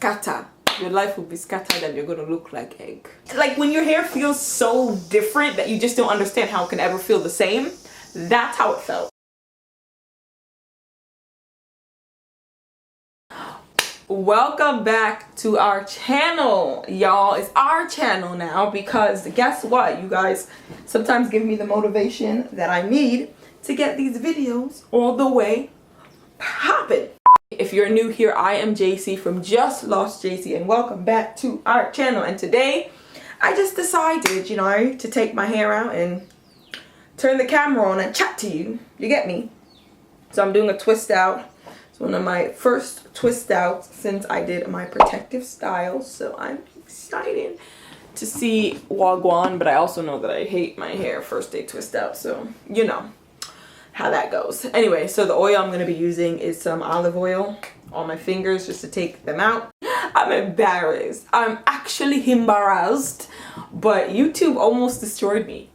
scatter. Your life will be scattered and you're gonna look like egg. Like when your hair feels so different that you just don't understand how it can ever feel the same. That's how it felt. Welcome back to our channel, y'all. It's our channel now because guess what? You guys sometimes give me the motivation that I need to get these videos all the way popping. If you're new here, I am JC from Just Lost JC and welcome back to our channel. And today I just decided, you know, to take my hair out and turn the camera on and chat to you. You get me? So I'm doing a twist out. It's one of my first twist outs since I did my protective styles. So I'm excited to see Wagwan, but I also know that I hate my hair first day twist out. So you know how that goes. Anyway, so the oil I'm going to be using is some olive oil on my fingers just to take them out. I'm embarrassed. I'm actually embarrassed, but YouTube almost destroyed me.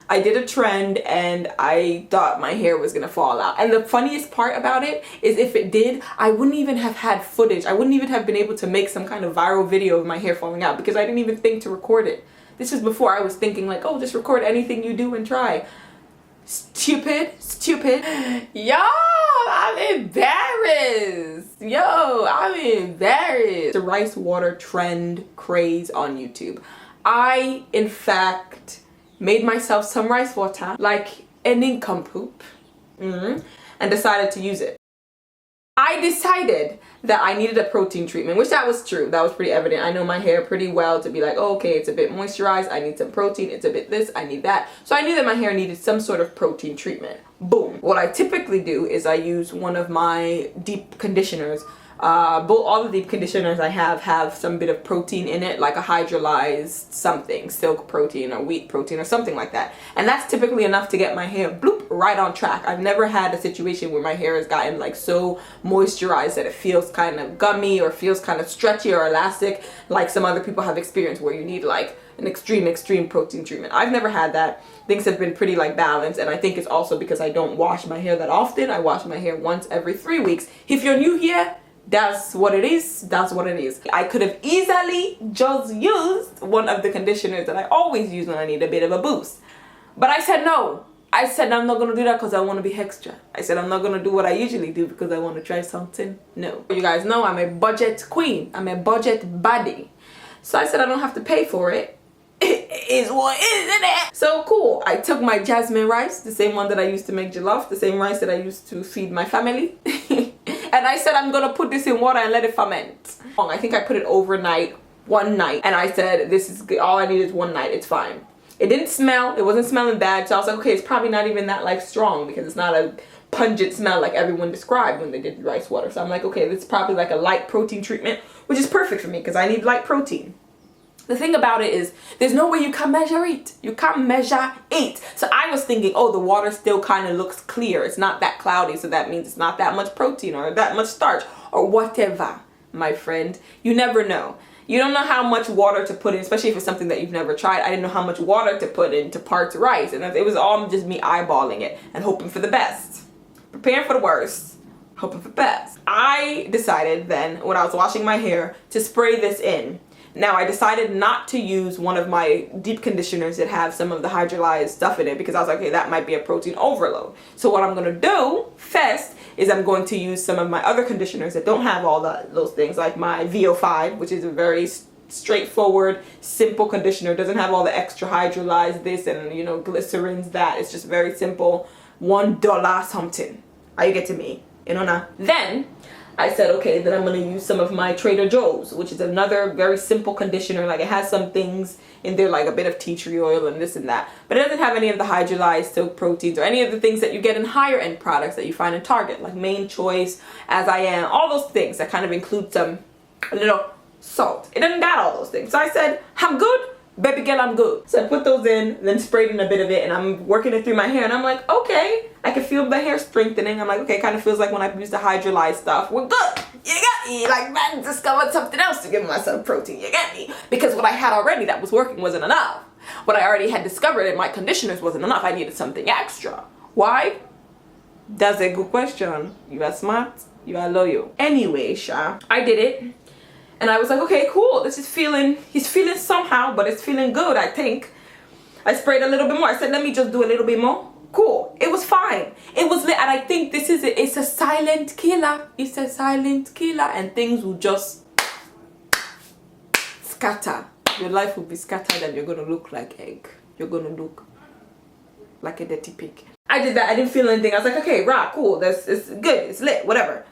I did a trend and I thought my hair was gonna fall out. And the funniest part about it is if it did, I wouldn't even have had footage. I wouldn't even have been able to make some kind of viral video of my hair falling out because I didn't even think to record it. This was before I was thinking like, oh, just record anything you do and try. Stupid. Yo, I'm embarrassed. The rice water trend craze on YouTube. I, in fact, made myself some rice water like an nincompoop and decided to use it. I decided that I needed a protein treatment, which that was true. That was pretty evident. I know my hair pretty well to be like, oh, okay, it's a bit moisturized. I need some protein. It's a bit this. I need that. So I knew that my hair needed some sort of protein treatment. Boom. What I typically do is I use one of my deep conditioners. All the deep conditioners I have some bit of protein in it, like a hydrolyzed something, silk protein or wheat protein or something like that. And that's typically enough to get my hair bloop right on track. I've never had a situation where my hair has gotten like so moisturized that it feels kind of gummy or feels kind of stretchy or elastic like some other people have experienced where you need like an extreme protein treatment. I've never had that. Things have been pretty like balanced, and I think it's also because I don't wash my hair that often. I wash my hair once every 3 weeks. If you're new here, that's what it is. That's what it is. I could have easily just used one of the conditioners that I always use when I need a bit of a boost. But I said no. I said I'm not going to do that because I want to be extra. I said I'm not going to do what I usually do because I want to try something new. You guys know I'm a budget queen. I'm a budget baddie. So I said I don't have to pay for it. It is what isn't it? So cool. I took my jasmine rice, the same one that I used to make jollof, the same rice that I used to feed my family. And I said I'm gonna put this in water and let it ferment. I think I put it overnight, one night, and I said this is good. All I need is one night. It's fine. It didn't smell. It wasn't smelling bad. So I was like, okay, it's probably not even that like strong because it's not a pungent smell like everyone described when they did the rice water. So I'm like, okay, this is probably like a light protein treatment, which is perfect for me because I need light protein. The thing about it is, there's no way you can measure it. You can't measure it. So I was thinking, oh, the water still kind of looks clear. It's not that cloudy, so that means it's not that much protein or that much starch or whatever, my friend. You never know. You don't know how much water to put in, especially if it's something that you've never tried. I didn't know how much water to put into parts rice. And it was all just me eyeballing it and hoping for the best. Preparing for the worst, hoping for the best. I decided then, when I was washing my hair, to spray this in. Now I decided not to use one of my deep conditioners that have some of the hydrolyzed stuff in it because I was like, okay, that might be a protein overload. So what I'm going to do first is I'm going to use some of my other conditioners that don't have all those things, like my VO5, which is a very straightforward, simple conditioner. Doesn't have all the extra hydrolyzed this and, you know, glycerins that. It's just very simple, $1 something. Are you getting me? You know now? Then I said, okay, then I'm going to use some of my Trader Joe's, which is another very simple conditioner. Like it has some things in there like a bit of tea tree oil and this and that. But it doesn't have any of the hydrolyzed silk proteins or any of the things that you get in higher end products that you find in Target. Like Main Choice, As I Am, all those things that kind of include a little salt. It doesn't got all those things. So I said, I'm good. Baby girl, I'm good. So I put those in, then sprayed in a bit of it, and I'm working it through my hair, and I'm like, okay, I can feel the hair strengthening. I'm like, okay, it kind of feels like when I use the hydrolyzed stuff. We're good. You got me. Like, man, discovered something else to give myself protein. You get me? Because what I had already that was working wasn't enough. What I already had discovered in my conditioners wasn't enough. I needed something extra. Why? That's a good question. You are smart. You are loyal. Anyway, Sha, I did it. And I was like, okay, cool. This is feeling, he's feeling somehow, but it's feeling good, I think. I sprayed a little bit more. I said, let me just do a little bit more. Cool. It was fine. It was lit. And I think this is it. It's a silent killer. It's a silent killer. And things will just scatter. Your life will be scattered and you're going to look like egg. You're going to look like a dirty pig. I did that. I didn't feel anything. I was like, okay, right, cool. It's good. It's lit. Whatever.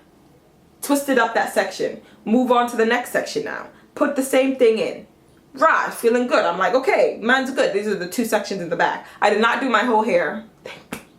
Twisted up that section. Move on to the next section now. Put the same thing in. Right, feeling good. I'm like, okay, mine's good. These are the 2 sections in the back. I did not do my whole hair.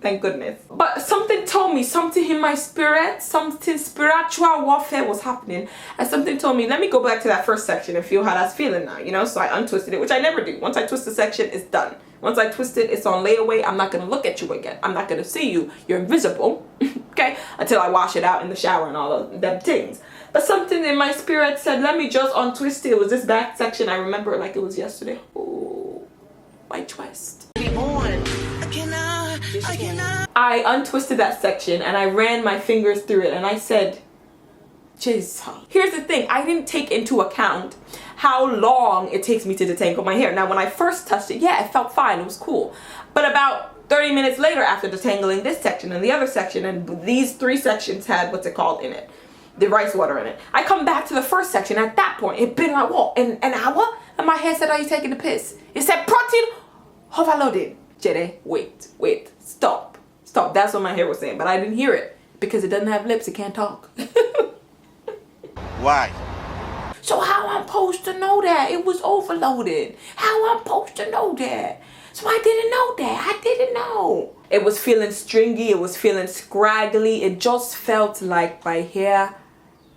Thank goodness. But something told me, something in my spirit, something spiritual warfare was happening. And something told me, let me go back to that first section and feel how that's feeling now, you know? So I untwisted it, which I never do. Once I twist the section, it's done. Once I twist it, it's on layaway. I'm not going to look at you again. I'm not going to see you. You're invisible, okay? Until I wash it out in the shower and all of them things. But something in my spirit said, let me just untwist it. It was this back section. I remember it like it was yesterday. Oh, my twist. I untwisted that section and I ran my fingers through it and I said, Jesus. Here's the thing. I didn't take into account how long it takes me to detangle my hair. Now, when I first touched it, yeah, it felt fine. It was cool. But about 30 minutes later, after detangling this section and the other section, and these 3 sections had what's it called in it, the rice water in it, I come back to the first section. At that point, it'd been like, what, an hour? And my hair said, are you taking the piss? It said protein overloaded. Jede, wait, stop. That's what my hair was saying, but I didn't hear it because it doesn't have lips. It can't talk. Why? So how I'm supposed to know that it was overloaded? How I'm supposed to know that? So I didn't know that. I didn't know. It was feeling stringy. It was feeling scraggly. It just felt like my hair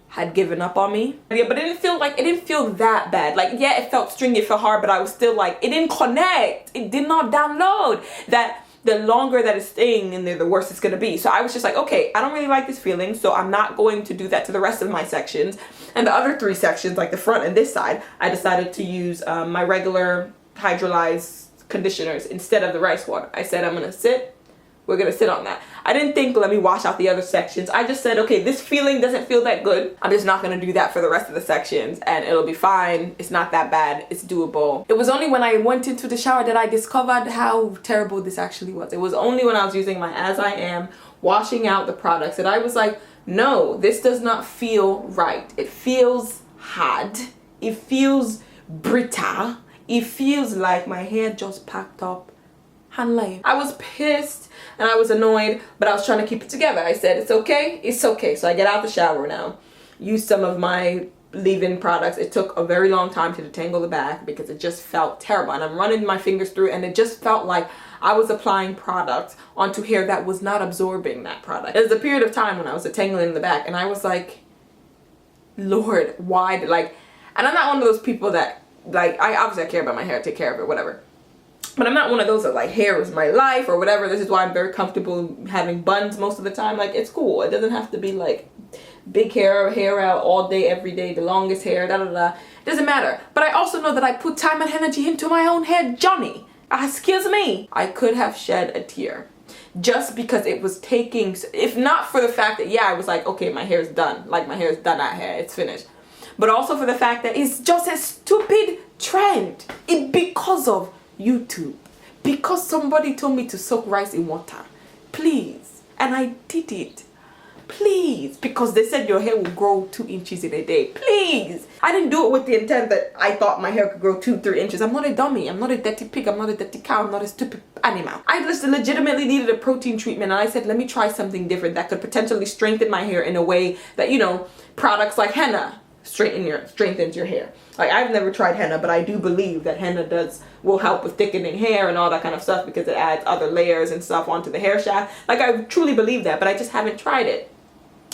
had given up on me. Yeah, but it didn't feel that bad. Like, yeah, it felt stringy, it felt hard, but I was still like, it didn't connect. It did not download. That the longer that it's staying in there, the worse it's gonna be. So I was just like, okay, I don't really like this feeling, so I'm not going to do that to the rest of my sections. And the other 3 sections, like the front and this side, I decided to use my regular hydrolyzed conditioners instead of the rice water. I said, we're gonna sit on that. I didn't think, let me wash out the other sections. I just said, okay, this feeling doesn't feel that good. I'm just not gonna do that for the rest of the sections and it'll be fine. It's not that bad, it's doable. It was only when I went into the shower that I discovered how terrible this actually was. It was only when I was using my As I Am, washing out the products, that I was like, no, this does not feel right. It feels hard. It feels brittle. It feels like my hair just packed up. I was pissed and I was annoyed, but I was trying to keep it together. I said, it's okay. So I get out the shower now, use some of my leave-in products. It took a very long time to detangle the back because it just felt terrible. And I'm running my fingers through and it just felt like I was applying product onto hair that was not absorbing that product. There was a period of time when I was detangling the back and I was like, Lord, why? And I'm not one of those people that, I care about my hair, take care of it, whatever. But I'm not one of those that like hair is my life or whatever. This is why I'm very comfortable having buns most of the time. Like, it's cool. It doesn't have to be like big hair out all day, every day, the longest hair, da da da. It doesn't matter. But I also know that I put time and energy into my own hair, Johnny. Excuse me. I could have shed a tear just because it was taking, if not for the fact that, yeah, I was like, okay, my hair is done. Like, my hair is done out here. It's finished. But also for the fact that it's just a stupid trend. Because of YouTube, because somebody told me to soak rice in water, please, and I did it, please, because they said your hair will grow 2 inches in a day, please. I didn't do it with the intent that I thought my hair could grow 2-3 inches. I'm not a dummy, I'm not a dirty pig, I'm not a dirty cow, I'm not a stupid animal. I just legitimately needed a protein treatment and I said, let me try something different that could potentially strengthen my hair in a way that, you know, products like henna strengthens your hair. Like, I've never tried henna, but I do believe that henna will help with thickening hair and all that kind of stuff because it adds other layers and stuff onto the hair shaft. Like, I truly believe that, but I just haven't tried it.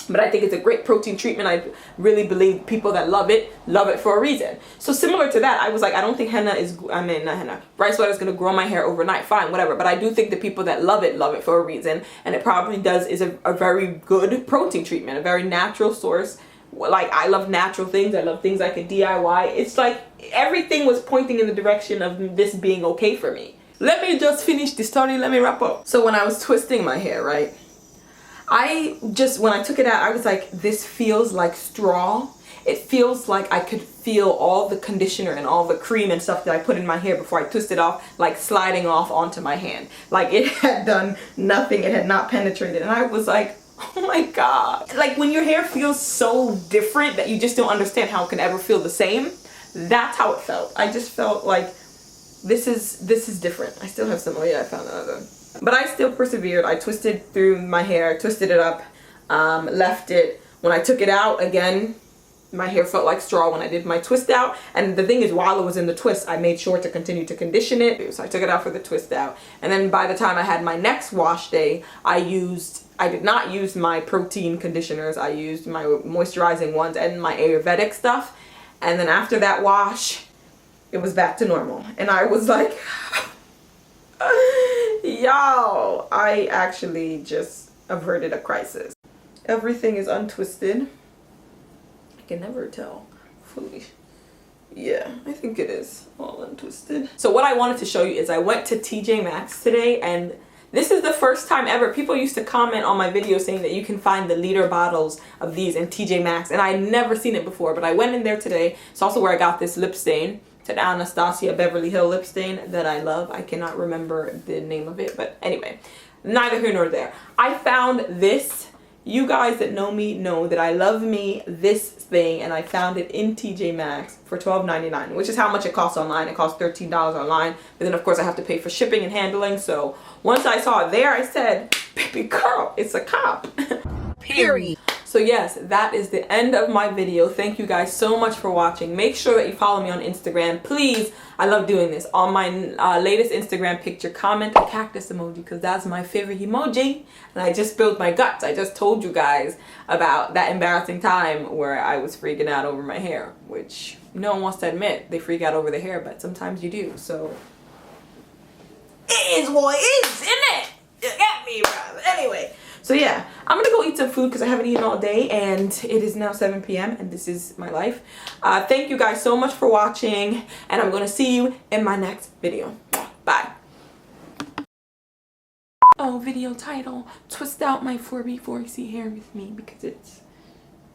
But I think it's a great protein treatment. I really believe people that love it for a reason. So similar to that, I was like, I don't think rice water is going to grow my hair overnight. Fine, whatever. But I do think the people that love it for a reason. And it probably is a very good protein treatment, a very natural source. Like, I love natural things. I love things I could DIY. It's like everything was pointing in the direction of this being okay for me. Let me just finish the story. Let me wrap up. So when I was twisting my hair, right, I just, when I took it out, I was like, this feels like straw. It feels like I could feel all the conditioner and all the cream and stuff that I put in my hair before I twisted off, like sliding off onto my hand. Like it had done nothing, it had not penetrated. And I was like, oh my God. Like when your hair feels so different that you just don't understand how it can ever feel the same. That's how it felt. I just felt like this is different. I still have some, oh yeah, I found another. But I still persevered. I twisted through my hair, twisted it up, left it. When I took it out again, my hair felt like straw when I did my twist out. And the thing is, while it was in the twist, I made sure to continue to condition it. So I took it out for the twist out. And then by the time I had my next wash day, I did not use my protein conditioners. I used my moisturizing ones and my Ayurvedic stuff. And then after that wash, it was back to normal. And I was like, y'all, I actually just averted a crisis. Everything is untwisted. I can never tell fully. Yeah, I think it is all untwisted. So what I wanted to show you is I went to TJ Maxx today, and this is the first time ever. People used to comment on my video saying that you can find the liter bottles of these in TJ Maxx, and I had never seen it before, but I went in there today. It's also where I got this lip stain. It's an Anastasia Beverly Hill lip stain that I love. I cannot remember the name of it, but anyway, neither here nor there. I found this. You guys that know me know that I love me this thing, and I found it in TJ Maxx for $12.99, which is how much it costs online. It costs $13 online, but then of course I have to pay for shipping and handling. So once I saw it there, I said, baby girl, it's a cop. Period. So yes, that is the end of my video. Thank you guys so much for watching. Make sure that you follow me on Instagram. Please, I love doing this. On my latest Instagram picture, comment a cactus emoji because that's my favorite emoji. And I just spilled my guts. I just told you guys about that embarrassing time where I was freaking out over my hair, which no one wants to admit. They freak out over their hair, but sometimes you do. So it is what it is, isn't it? You got me, brother. Anyway. So yeah, I'm gonna go eat some food because I haven't eaten all day, and it is now 7 p.m. and this is my life. Thank you guys so much for watching, and I'm gonna see you in my next video. Bye. Oh, video title, twist out my 4B4C hair with me because it's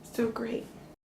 so great.